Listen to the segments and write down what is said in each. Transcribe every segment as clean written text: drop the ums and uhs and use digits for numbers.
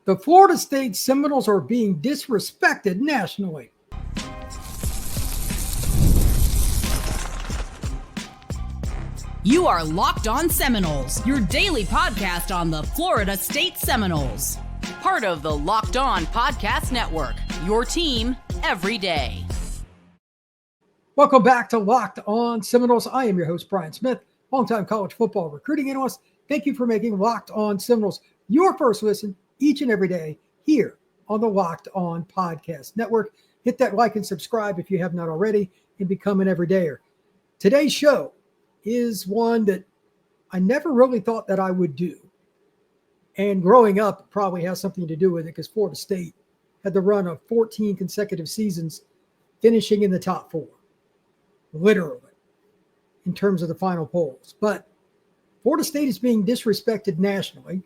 The Florida State Seminoles are being disrespected nationally. You are Locked On Seminoles, your daily podcast on the Florida State Seminoles. Part of the Locked On Podcast Network, your team every day. Welcome back to Locked On Seminoles. I am your host, Brian Smith, longtime college football recruiting analyst. Thank you for making Locked On Seminoles your first listen each and every day here on the Locked On Podcast Network. Hit that like and subscribe if you have not already and become an everydayer. Today's show is one that I never really thought that I would do. And growing up it probably has something to do with it because Florida State had the run of 14 consecutive seasons finishing in the top four, literally, in terms of the final polls. But Florida State is being disrespected nationally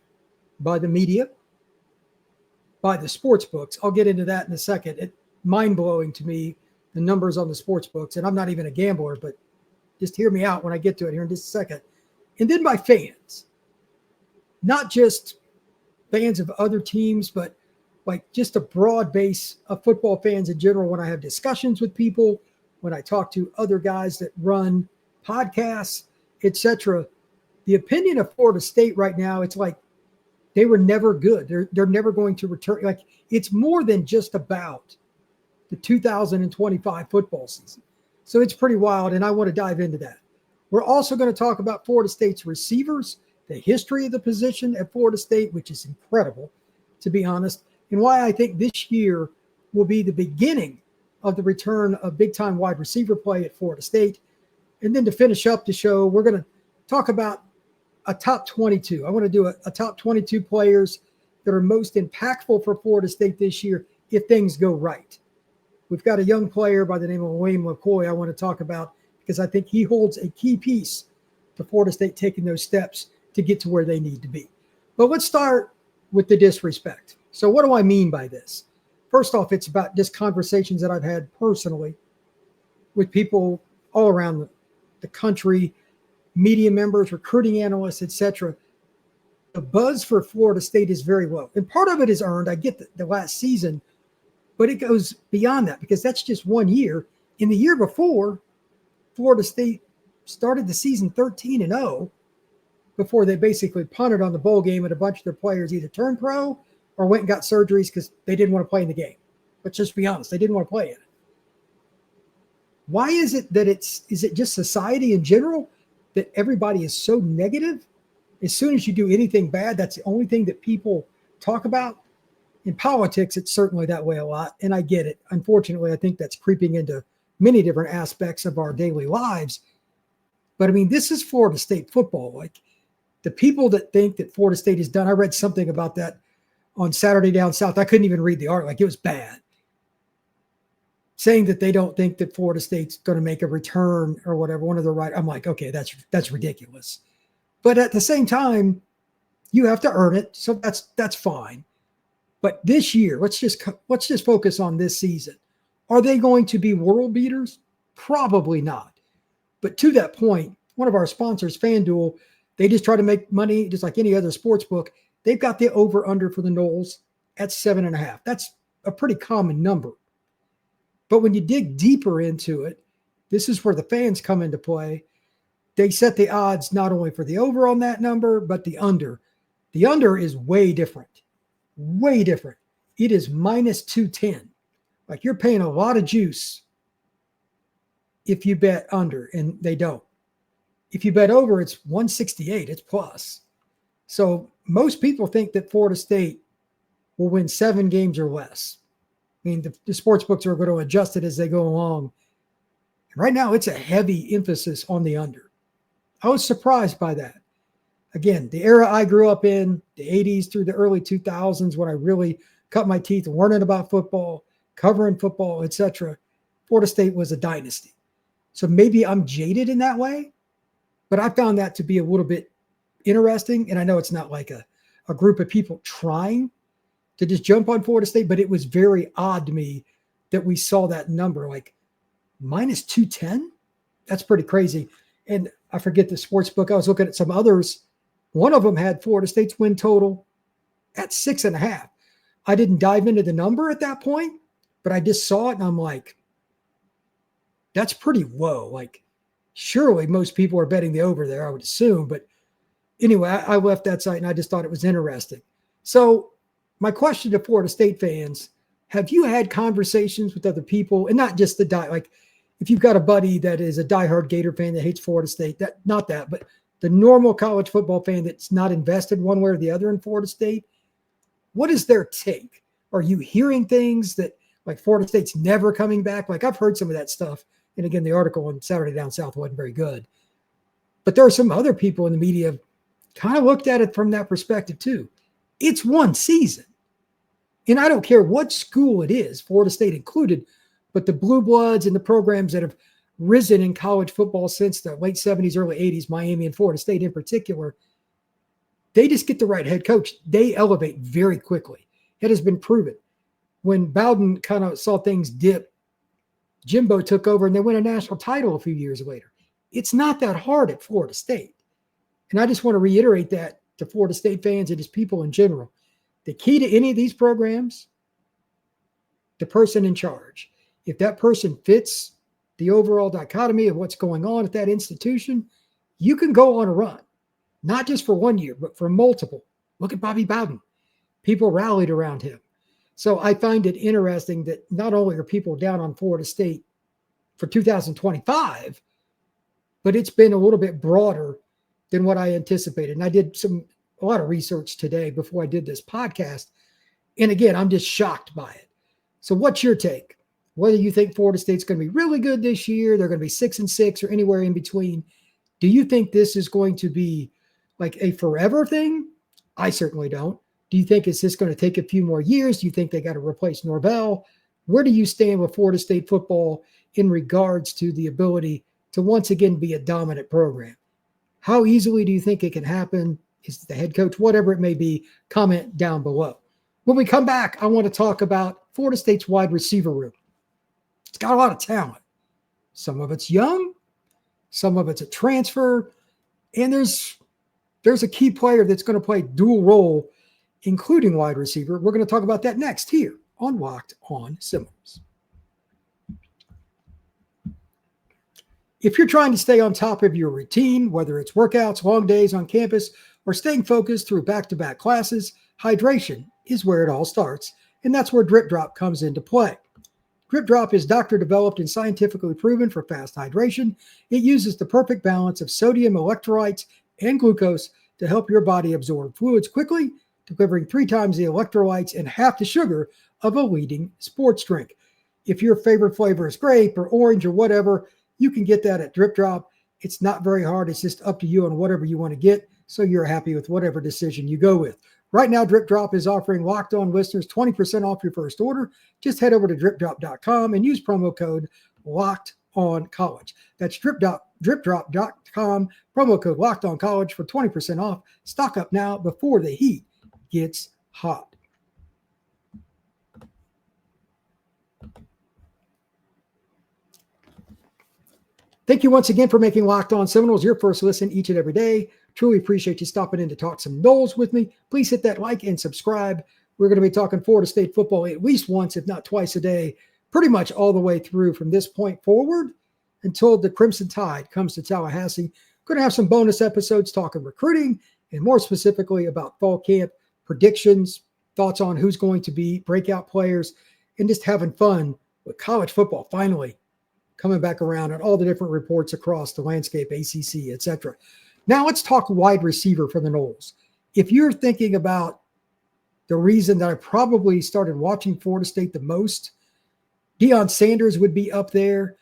by the media, by the sports books. I'll get into that in a second. It's mind-blowing to me, the numbers on the sports books. And I'm not even a gambler, but just hear me out when I get to it here in just a second. And then by fans, not just fans of other teams, but like just a broad base of football fans in general. When I have discussions with people, when I talk to other guys that run podcasts, etc., the opinion of Florida State right now, it's like they were never good. They're never going to return. Like it's more than just about the 2025 football season. So it's pretty wild, and I want to dive into that. We're also going to talk about Florida State's receivers, the history of the position at Florida State, which is incredible, to be honest, and why I think this year will be the beginning of the return of big-time wide receiver play at Florida State. And then to finish up the show, we're going to talk about a top 22. I want to do a top 22 players that are most impactful for Florida State this year if things go right. We've got a young player by the name of Lawayne McCoy I want to talk about because I think he holds a key piece to Florida State taking those steps to get to where they need to be. But let's start with the disrespect. So what do I mean by this? First off, it's about just conversations that I've had personally with people all around the country, media members, recruiting analysts, etc. The buzz for Florida State is very low. And part of it is earned. I get the last season, but it goes beyond that because that's just 1 year. In the year before, Florida State started the season 13-0 before they basically punted on the bowl game and a bunch of their players either turned pro or went and got surgeries because they didn't want to play in the game. Let's just be honest, they didn't want to play in it. Why is it that is it just society in general that everybody is so negative? As soon as you do anything bad, that's the only thing that people talk about. In politics, it's certainly that way a lot, and I get it. Unfortunately, I think that's creeping into many different aspects of our daily lives. But, I mean, this is Florida State football. Like, the people that think that Florida State is done, I read something about that on Saturday Down South. I couldn't even read the article. Like, it was bad. Saying that they don't think that Florida State's going to make a return or whatever, one of the right. I'm like, okay, that's ridiculous. But at the same time, you have to earn it, so that's fine. But this year, let's just focus on this season. Are they going to be world beaters? Probably not. But to that point, one of our sponsors, FanDuel, they just try to make money just like any other sports book. They've got the over-under for the Noles at 7.5. That's a pretty common number. But when you dig deeper into it, this is where the fans come into play. They set the odds not only for the over on that number, but the under. The under is way different. Way different. It is minus 210. Like you're paying a lot of juice if you bet under, and they don't. If you bet over, it's 168. It's plus. So most people think that Florida State will win 7 games or less. I mean, the sports books are going to adjust it as they go along. And right now, it's a heavy emphasis on the under. I was surprised by that. Again, the era I grew up in, the 80s through the early 2000s, when I really cut my teeth learning about football, covering football, etc., Florida State was a dynasty. So maybe I'm jaded in that way, but I found that to be a little bit interesting. And I know it's not like a group of people trying to just jump on Florida State, but it was very odd to me that we saw that number, like minus 210. That's pretty crazy. And I forget the sports book. I was looking at some others. One of them had Florida State's win total at 6.5. I didn't dive into the number at that point, but I just saw it and I'm like, that's pretty low. Like, surely most people are betting the over there, I would assume. But anyway, I left that site and I just thought it was interesting. So my question to Florida State fans, have you had conversations with other people, and not just like if you've got a buddy that is a diehard Gator fan that hates Florida State, but the normal college football fan that's not invested one way or the other in Florida State, what is their take? Are you hearing things that like Florida State's never coming back? Like I've heard some of that stuff. And again, the article on Saturday Down South wasn't very good. But there are some other people in the media kind of looked at it from that perspective too. It's one season. And I don't care what school it is, Florida State included, but the blue bloods and the programs that have risen in college football since the late 70s, early 80s, Miami and Florida State in particular, they just get the right head coach. They elevate very quickly. It has been proven. When Bowden kind of saw things dip, Jimbo took over and they win a national title a few years later. It's not that hard at Florida State. And I just want to reiterate that to Florida State fans and just people in general. The key to any of these programs, the person in charge. If that person fits the overall dichotomy of what's going on at that institution, you can go on a run, not just for 1 year, but for multiple. Look at Bobby Bowden. People rallied around him. So I find it interesting that not only are people down on Florida State for 2025, but it's been a little bit broader than what I anticipated. And I did a lot of research today before I did this podcast. And again, I'm just shocked by it. So what's your take? Whether you think Florida State's going to be really good this year, they're going to be 6-6 or anywhere in between. Do you think this is going to be like a forever thing? I certainly don't. Do you think it's just going to take a few more years? Do you think they got to replace Norvell? Where do you stand with Florida State football in regards to the ability to once again be a dominant program? How easily do you think it can happen? Is the head coach, whatever it may be, comment down below. When we come back, I want to talk about Florida State's wide receiver room. It's got a lot of talent. Some of it's young, some of it's a transfer, and there's a key player that's going to play dual role, including wide receiver. We're going to talk about that next here on Locked On Seminoles. If you're trying to stay on top of your routine, whether it's workouts, long days on campus, or staying focused through back-to-back classes, hydration is where it all starts, and that's where Drip Drop comes into play. Drip Drop is doctor-developed and scientifically proven for fast hydration. It uses the perfect balance of sodium, electrolytes, and glucose to help your body absorb fluids quickly, delivering 3 times the electrolytes and half the sugar of a leading sports drink. If your favorite flavor is grape or orange or whatever, you can get that at Drip Drop. It's not very hard. It's just up to you on whatever you want to get, so you're happy with whatever decision you go with. Right now, Drip Drop is offering Locked On listeners 20% off your first order. Just head over to dripdrop.com and use promo code LOCKEDONCollege. That's dripdrop.com, promo code LOCKEDONCollege for 20% off. Stock up now before the heat gets hot. Thank you once again for making Locked On Seminoles your first listen each and every day. Truly appreciate you stopping in to talk some Noles with me. Please hit that like and subscribe. We're going to be talking Florida State football at least once, if not twice a day, pretty much all the way through from this point forward until the Crimson Tide comes to Tallahassee. Going to have some bonus episodes talking recruiting and more specifically about fall camp predictions, thoughts on who's going to be breakout players, and just having fun with college football finally coming back around and all the different reports across the landscape, ACC, etc. Now let's talk wide receiver for the Noles. If you're thinking about the reason that I probably started watching Florida State the most, Deion Sanders would be up there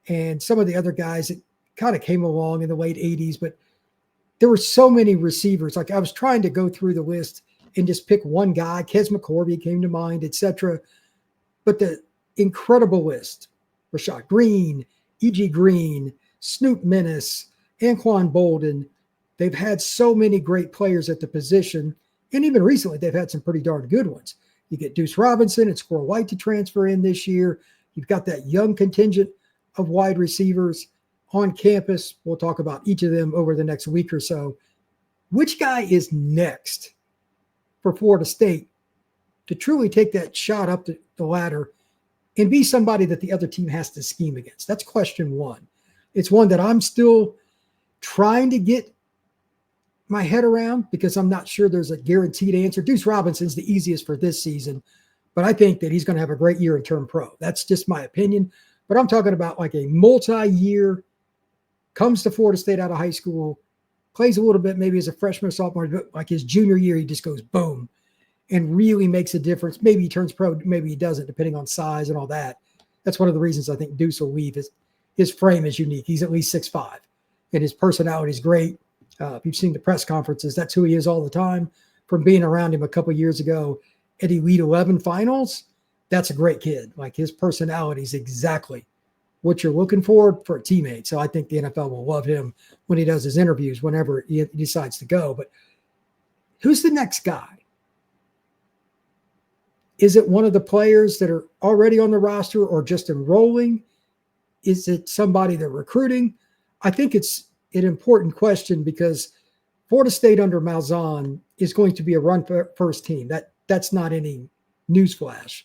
and some of the other guys that kind of came along in the late 80s, but there were so many receivers. Like I was trying to go through the list and just pick one guy. Kes McCorvey came to mind, etc. But the incredible list, Rashad Green, E.G. Green, Snoop Minnis, Anquan Boldin. They've had so many great players at the position. And even recently, they've had some pretty darn good ones. You get Deuce Robinson and Squirrel White to transfer in this year. You've got that young contingent of wide receivers on campus. We'll talk about each of them over the next week or so. Which guy is next for Florida State to truly take that shot up the ladder and be somebody that the other team has to scheme against? That's question one. It's one that I'm still trying to get my head around because I'm not sure there's a guaranteed answer. Deuce Robinson's the easiest for this season, but I think that he's going to have a great year in turn pro. That's just my opinion. But I'm talking about like a multi-year, comes to Florida State out of high school, plays a little bit maybe as a freshman or sophomore, but like his junior year, he just goes boom and really makes a difference. Maybe he turns pro, maybe he doesn't, depending on size and all that. That's one of the reasons I think Deuce will leave. His frame is unique. He's at least 6'5", and his personality is great. If you've seen the press conferences, that's who he is all the time. From being around him a couple of years ago at Elite 11 finals, that's a great kid. Like, his personality is exactly what you're looking for a teammate. So I think the NFL will love him when he does his interviews, whenever he decides to go. But who's the next guy? Is it one of the players that are already on the roster or just enrolling? Is it somebody they're recruiting? I think it's an important question because Florida State under Malzahn is going to be a run-first team. That's not any newsflash.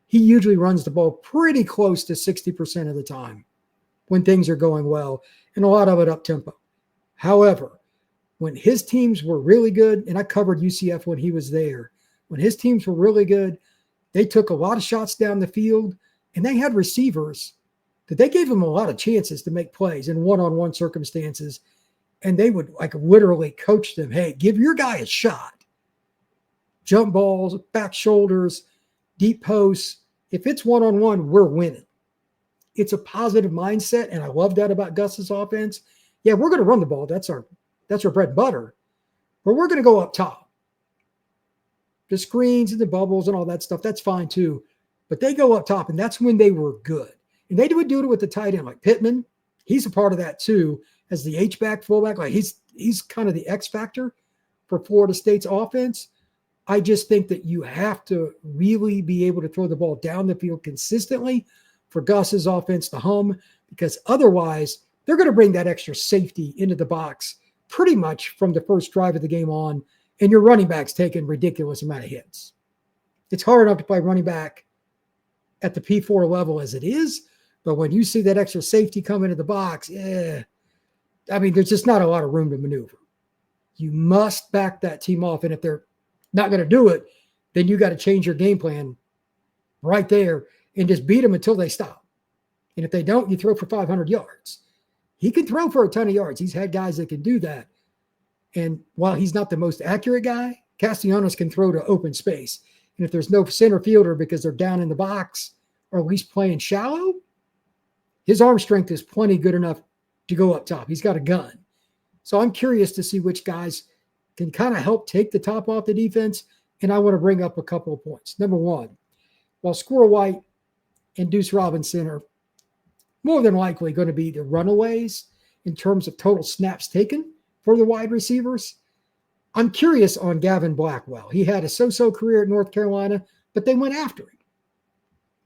He usually runs the ball pretty close to 60% of the time when things are going well, and a lot of it up-tempo. However, when his teams were really good, and I covered UCF when he was there, when his teams were really good, they took a lot of shots down the field, and they had receivers that they gave them a lot of chances to make plays in one-on-one circumstances, and they would like literally coach them, hey, give your guy a shot. Jump balls, back shoulders, deep posts. If it's one-on-one, we're winning. It's a positive mindset, and I love that about Gus's offense. Yeah, we're going to run the ball. That's our bread and butter. But we're going to go up top. The screens and the bubbles and all that stuff, that's fine too. But they go up top, and that's when they were good. And they would do it with the tight end, like Pittman. He's a part of that too, as the H-back, fullback. Like he's kind of the X factor for Florida State's offense. I just think that you have to really be able to throw the ball down the field consistently for Gus's offense to hum, because otherwise they're going to bring that extra safety into the box pretty much from the first drive of the game on, and your running back's taking ridiculous amount of hits. It's hard enough to play running back at the P4 level as it is, but when you see that extra safety come into the box, there's just not a lot of room to maneuver. You must back that team off, and if they're not going to do it, then you got to change your game plan right there and just beat them until they stop. And if they don't, you throw for 500 yards. He can throw for a ton of yards. He's had guys that can do that. And while he's not the most accurate guy, Castellanos can throw to open space. And if there's no center fielder because they're down in the box or at least playing shallow, his arm strength is plenty good enough to go up top. He's got a gun. So I'm curious to see which guys can kind of help take the top off the defense. And I want to bring up a couple of points. Number one, while Squirrel White and Deuce Robinson are more than likely going to be the runaways in terms of total snaps taken for the wide receivers, I'm curious on Gavin Blackwell. He had a so-so career at North Carolina, but they went after him.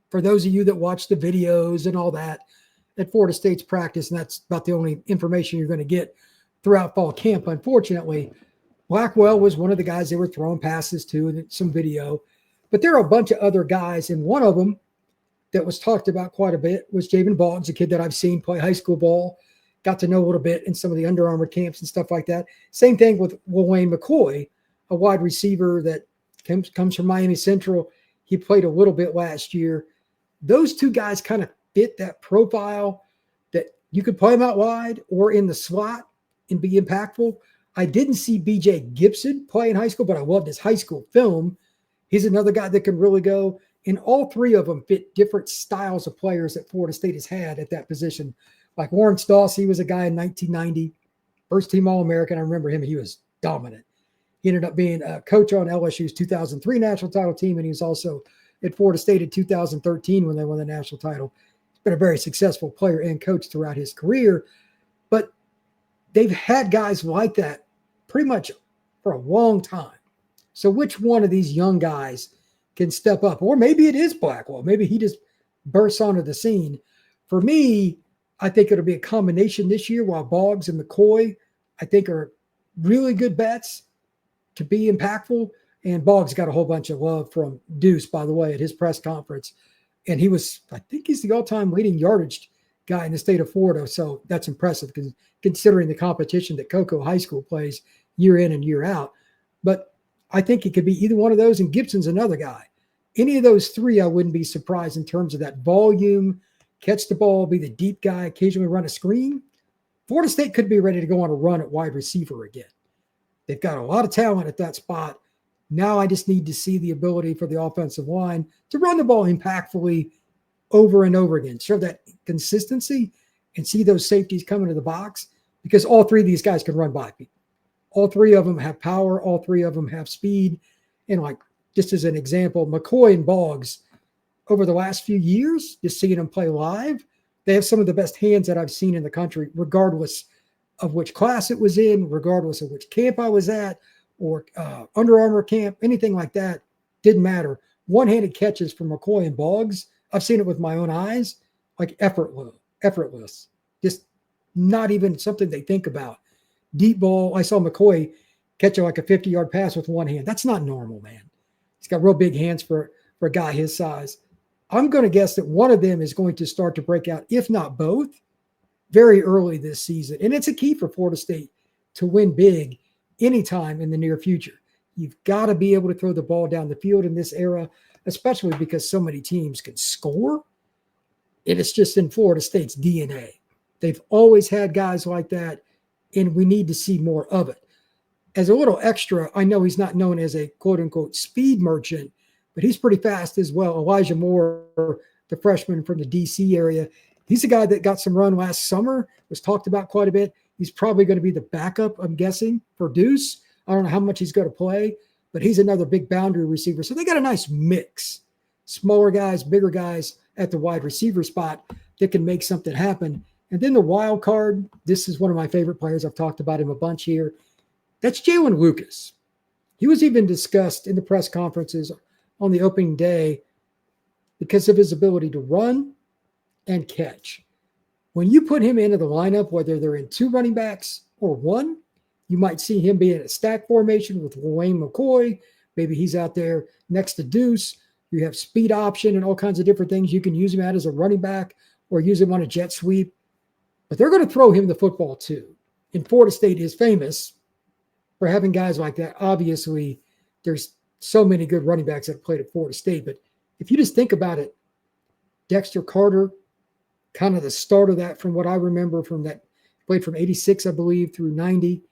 For those of you that watch the videos and all that at Florida State's practice, and that's about the only information you're going to get throughout fall camp, unfortunately, Blackwell was one of the guys they were throwing passes to and some video. But there are a bunch of other guys, and one of them that was talked about quite a bit was Javen Boggs, a kid that I've seen play high school ball, got to know a little bit in some of the Under Armour camps and stuff like that. Same thing with Lawayne McCoy, a wide receiver that comes from Miami Central. He played a little bit last year. Those two guys kind of fit that profile that you could play them out wide or in the slot and be impactful. I didn't see BJ Gibson play in high school, but I loved his high school film. He's another guy that can really go. And all three of them fit different styles of players that Florida State has had at that position. Like Lawrence Doss, he was a guy in 1990, first-team All-American. I remember him. He was dominant. He ended up being a coach on LSU's 2003 national title team, and he was also at Florida State in 2013 when they won the national title. He's been a very successful player and coach throughout his career. But they've had guys like that pretty much for a long time. So which one of these young guys can step up? Or maybe it is Blackwell. Maybe he just bursts onto the scene. For me, I think it'll be a combination this year, while Boggs and McCoy, I think, are really good bets to be impactful. And Boggs got a whole bunch of love from Deuce, by the way, at his press conference. And I think he's the all-time leading yardage guy in the state of Florida. So that's impressive considering the competition that Cocoa High School plays year in and year out. But I think it could be either one of those, and Gibson's another guy. Any of those three, I wouldn't be surprised in terms of that volume, catch the ball, be the deep guy, occasionally run a screen. Florida State could be ready to go on a run at wide receiver again. They've got a lot of talent at that spot. Now I just need to see the ability for the offensive line to run the ball impactfully over and over again. Show that consistency and see those safeties come into the box, because all three of these guys can run by people. All three of them have power. All three of them have speed. And like, just as an example, McCoy and Boggs, over the last few years, just seeing them play live, they have some of the best hands that I've seen in the country, regardless of which class it was in, regardless of which camp I was at, or Under Armour camp, anything like that, didn't matter. One-handed catches from McCoy and Boggs, I've seen it with my own eyes, like effortless, just not even something they think about. Deep ball, I saw McCoy catch like a 50-yard pass with one hand. That's not normal, man. He's got real big hands for a guy his size. I'm going to guess that one of them is going to start to break out, if not both, very early this season. And it's a key for Florida State to win big anytime in the near future. You've got to be able to throw the ball down the field in this era, especially because so many teams can score. And it's just in Florida State's DNA. They've always had guys like that, and we need to see more of it. As a little extra, I know he's not known as a quote-unquote speed merchant, but he's pretty fast as well. Elijah Moore, the freshman from the D.C. area, he's a guy that got some run last summer, was talked about quite a bit. He's probably going to be the backup, I'm guessing, for Deuce. I don't know how much he's going to play, but he's another big boundary receiver. So they got a nice mix. Smaller guys, bigger guys at the wide receiver spot that can make something happen. And then the wild card, this is one of my favorite players. I've talked about him a bunch here. That's Jalen Lucas. He was even discussed in the press conferences on the opening day because of his ability to run and catch. When you put him into the lineup, whether they're in two running backs or one, you might see him be in a stack formation with Lawayne McCoy. Maybe he's out there next to Deuce. You have speed option and all kinds of different things you can use him at as a running back or use him on a jet sweep. But they're going to throw him the football too. And Florida State is famous for having guys like that. Obviously, there's so many good running backs that have played at Florida State. But if you just think about it, Dexter Carter, kind of the start of that from what I remember from that, played from 86, I believe, through 90.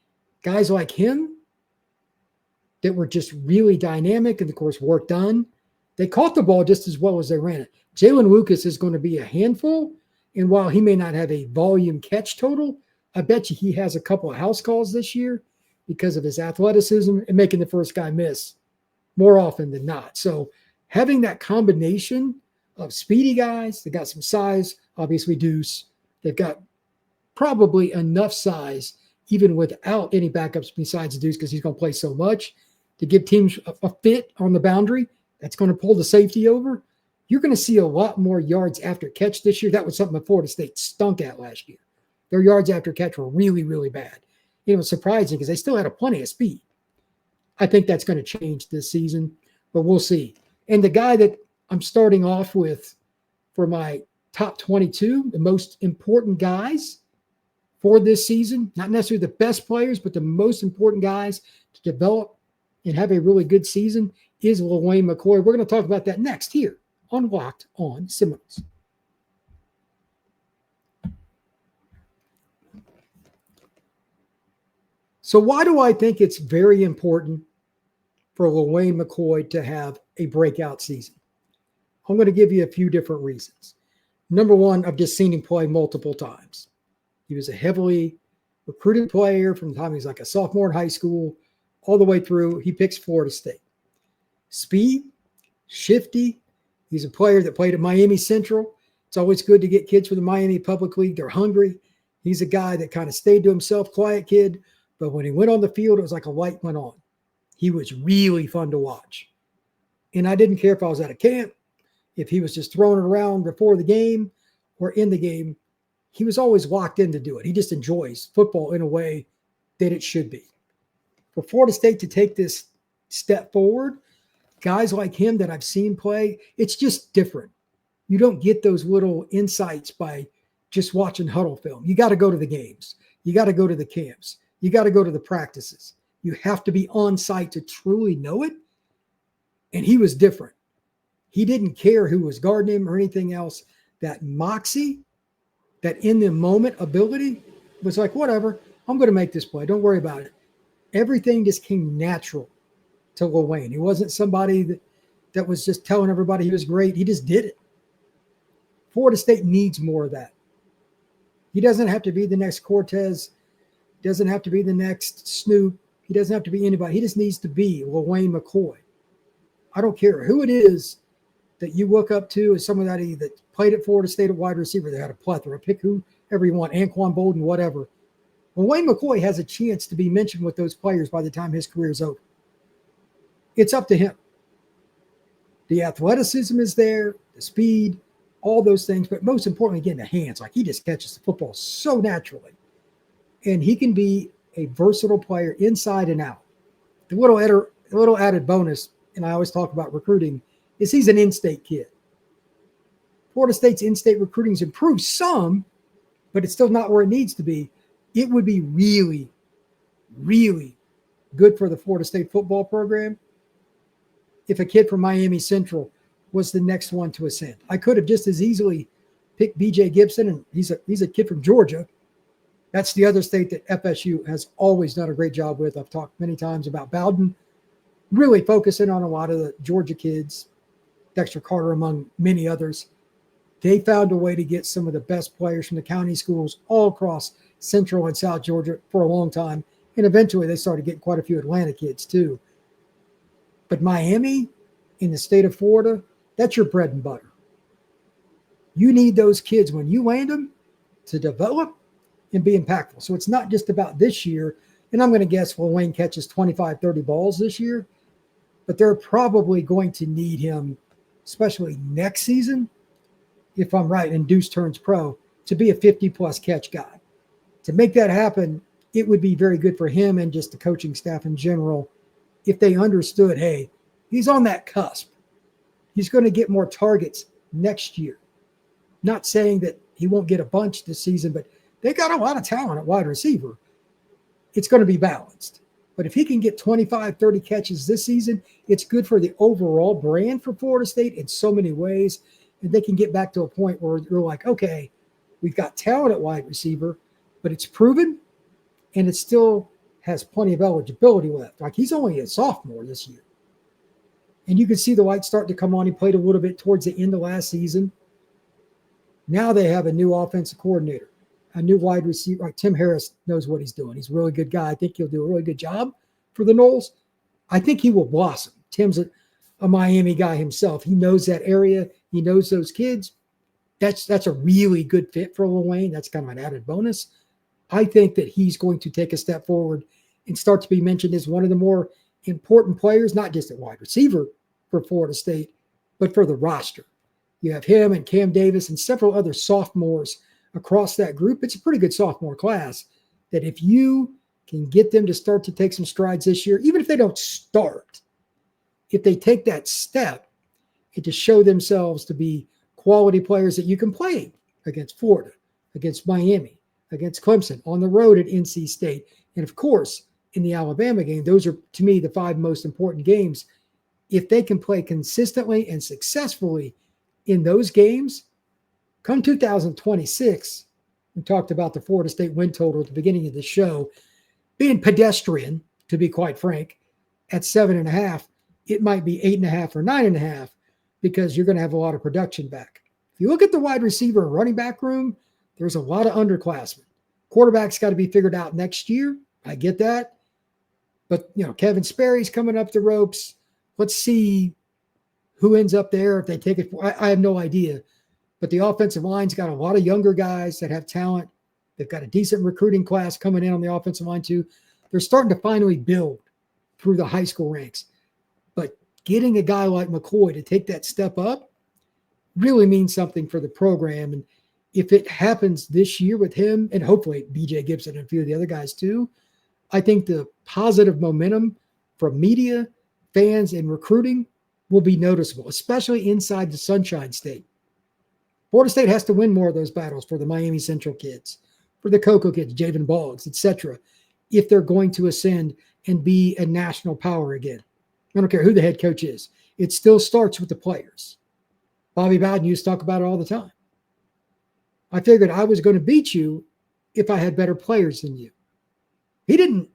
Guys like him that were just really dynamic and, of course, work done. They caught the ball just as well as they ran it. Jalen Lucas is going to be a handful. And while he may not have a volume catch total, I bet you he has a couple of house calls this year because of his athleticism and making the first guy miss more often than not. So having that combination of speedy guys, they got some size, obviously Deuce. They've got probably enough size, even without any backups besides Deuce, because he's going to play so much, to give teams a fit on the boundary that's going to pull the safety over. You're going to see a lot more yards after catch this year. That was something that Florida State stunk at last year. Their yards after catch were really, really bad. It was surprising because they still had plenty of speed. I think that's going to change this season, but we'll see. And the guy that I'm starting off with for my top 22, the most important guys for this season, not necessarily the best players, but the most important guys to develop and have a really good season, is Lawayne McCoy. We're going to talk about that next here on Locked On Seminoles. So why do I think it's very important for Lawayne McCoy to have a breakout season? I'm going to give you a few different reasons. Number one, I've just seen him play multiple times. He was a heavily recruited player from the time he was like a sophomore in high school all the way through. He picks Florida State. Speed, shifty. He's a player that played at Miami Central. It's always good to get kids from the Miami Public League. They're hungry. He's a guy that kind of stayed to himself, quiet kid. But when he went on the field, it was like a light went on. He was really fun to watch. And I didn't care if I was at a camp, if he was just throwing it around before the game or in the game. He was always locked in to do it. He just enjoys football in a way that it should be. For Florida State to take this step forward. Guys like him that I've seen play, it's just different. You don't get those little insights by just watching huddle film. You got to go to the games. You got to go to the camps. You got to go to the practices. You have to be on site to truly know it. And he was different. He didn't care who was guarding him or anything else. That moxie, that in the moment ability was like, whatever, I'm going to make this play. Don't worry about it. Everything just came natural to Lawayne. He wasn't somebody that was just telling everybody he was great. He just did it. Florida State needs more of that. He doesn't have to be the next Cortez. He doesn't have to be the next Snoop. He doesn't have to be anybody. He just needs to be Lawayne McCoy. I don't care who it is that you look up to as someone that played at Florida State at wide receiver. They had a plethora. Pick whoever you want, Anquan Boldin, whatever. Lawayne McCoy has a chance to be mentioned with those players by the time his career is over. It's up to him. The athleticism is there, the speed, all those things, but most importantly, again, the hands. Like, he just catches the football so naturally. And he can be a versatile player inside and out. The little added bonus, and I always talk about recruiting, is he's an in-state kid. Florida State's in-state recruiting's improved some, but it's still not where it needs to be. It would be really, really good for the Florida State football program if a kid from Miami Central was the next one to ascend. I could have just as easily picked BJ Gibson, and he's a kid from Georgia. That's the other state that FSU has always done a great job with. I've talked many times about Bowden, really focusing on a lot of the Georgia kids, Dexter Carter among many others. They found a way to get some of the best players from the county schools all across Central and South Georgia for a long time. And eventually they started getting quite a few Atlanta kids too. But Miami, in the state of Florida, that's your bread and butter. You need those kids when you land them to develop and be impactful. So it's not just about this year. And I'm going to guess Lawayne catches 25, 30 balls this year. But they're probably going to need him, especially next season, if I'm right, and Deuce turns pro, to be a 50-plus catch guy. To make that happen, it would be very good for him and just the coaching staff in general if they understood, hey, he's on that cusp. He's going to get more targets next year. Not saying that he won't get a bunch this season, but they got a lot of talent at wide receiver. It's going to be balanced. But if he can get 25, 30 catches this season, it's good for the overall brand for Florida State in so many ways. And they can get back to a point where you're like, okay, we've got talent at wide receiver, but it's proven and it still has plenty of eligibility left. Like, he's only a sophomore this year. And you can see the lights start to come on. He played a little bit towards the end of last season. Now they have a new offensive coordinator, a new wide receiver. Like, Tim Harris knows what he's doing. He's a really good guy. I think he'll do a really good job for the Noles. I think he will blossom. Tim's a Miami guy himself. He knows that area. He knows those kids. That's a really good fit for Lawayne. That's kind of an added bonus. I think that he's going to take a step forward and start to be mentioned as one of the more important players, not just at wide receiver for Florida State, but for the roster. You have him and Cam Davis and several other sophomores across that group. It's a pretty good sophomore class that if you can get them to start to take some strides this year, even if they don't start, if they take that step and to show themselves to be quality players that you can play against Florida, against Miami, against Clemson, on the road at NC State, and of course, in the Alabama game. Those are, to me, the 5 most important games. If they can play consistently and successfully in those games, come 2026, we talked about the Florida State win total at the beginning of the show, being pedestrian, to be quite frank, at 7.5, it might be 8.5 or 9.5 because you're going to have a lot of production back. If you look at the wide receiver and running back room, there's a lot of underclassmen. Quarterback's got to be figured out next year. I get that. But, Kevin Sperry's coming up the ropes. Let's see who ends up there if they take it. I have no idea. But the offensive line's got a lot of younger guys that have talent. They've got a decent recruiting class coming in on the offensive line too. They're starting to finally build through the high school ranks. But getting a guy like McCoy to take that step up really means something for the program. And if it happens this year with him, and hopefully BJ Gibson and a few of the other guys too, I think the positive momentum from media fans and recruiting will be noticeable, especially inside the Sunshine State. Florida State has to win more of those battles for the Miami Central kids, for the Cocoa kids, Javen Boggs, etc., if they're going to ascend and be a national power again. I don't care who the head coach is. It still starts with the players. Bobby Bowden used to talk about it all the time. I figured I was going to beat you if I had better players than you. He didn't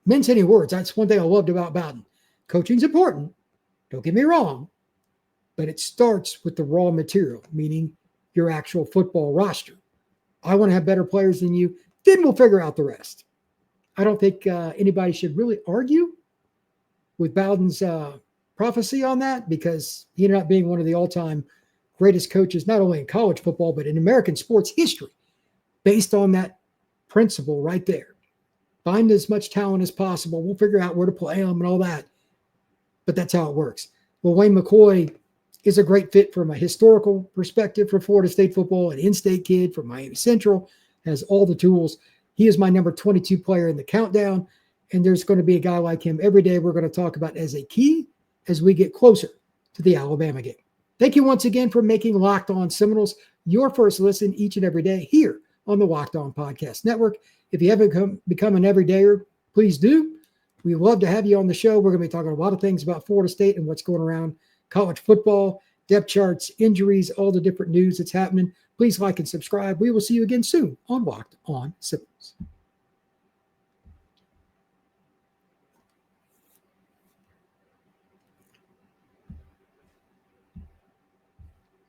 mince any words. That's one thing I loved about Bowden. Coaching's important. Don't get me wrong. But it starts with the raw material, meaning your actual football roster. I want to have better players than you. Then we'll figure out the rest. I don't think anybody should really argue with Bowden's prophecy on that, because he ended up being one of the all-time greatest coaches, not only in college football, but in American sports history, based on that principle right there. Find as much talent as possible. We'll figure out where to play them and all that. But that's how it works. Lawayne McCoy is a great fit from a historical perspective for Florida State football. An in-state kid from Miami Central, has all the tools. He is my number 22 player in the countdown, and there's going to be a guy like him every day we're going to talk about as a key as we get closer to the Alabama game. Thank you once again for making Locked On Seminoles your first listen each and every day here on the Locked On Podcast Network. If you haven't become an everydayer, please do. We'd love to have you on the show. We're going to be talking a lot of things about Florida State and what's going around college football, depth charts, injuries, all the different news that's happening. Please like and subscribe. We will see you again soon on Locked On Seminoles.